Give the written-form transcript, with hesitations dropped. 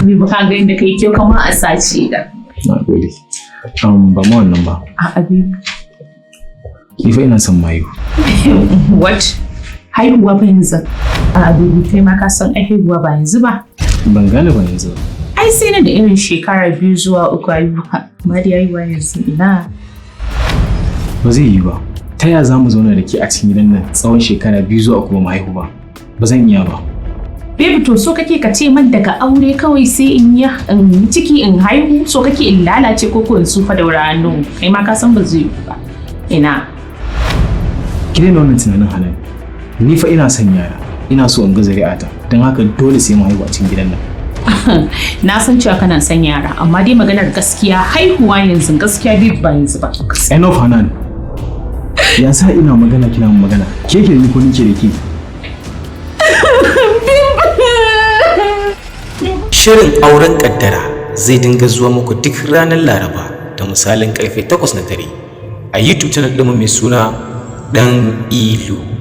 Ni ba ka ga inda kai kyau kamar a sace da. Na gode. Ba mu wannan ba. A abi. Ni fa ina son mayu. What? Haihuwa ba yanzu. A abi kai ma ka san haihuwa ba yanzu ba. Ban gane ba yanzu. Ai sai na da irin shekara 2 zuwa 3 haihuwa. Ma dai haihuwa yanzu ina. Ba zai yi ba. Ta yaya za mu zauna da ke a cikin gidan nan tsawon shekara 2 zuwa 3 mu haihu ba? Ba zan iya ba. Baby to so kake ka ce man daga aure kawai sai in yi ciki in haihu so kake in lalace ko in sufa da hannu kai ma ka san ba zai yi ba. Ina. Ki daina wannan tunanin Hanan. Ni fa ina son yara. Ina so in ga zuri'ata. Don haka dole sai mu haihu a cikin gidan nan. Na san cewa kana son yara amma dai maganar gaskiya haihuwa yanzu gaskiya bai ba yanzu ba. Enough Hanan. Ya sa ina magana kina magana. Ke ke ni ko ni ke da ke? Shirin auren kaddara zai dinga zuwa muku duk ranar Laraba da misalin karfe 8 na dare a YouTube channel ɗinmu mai suna Dan Ilu.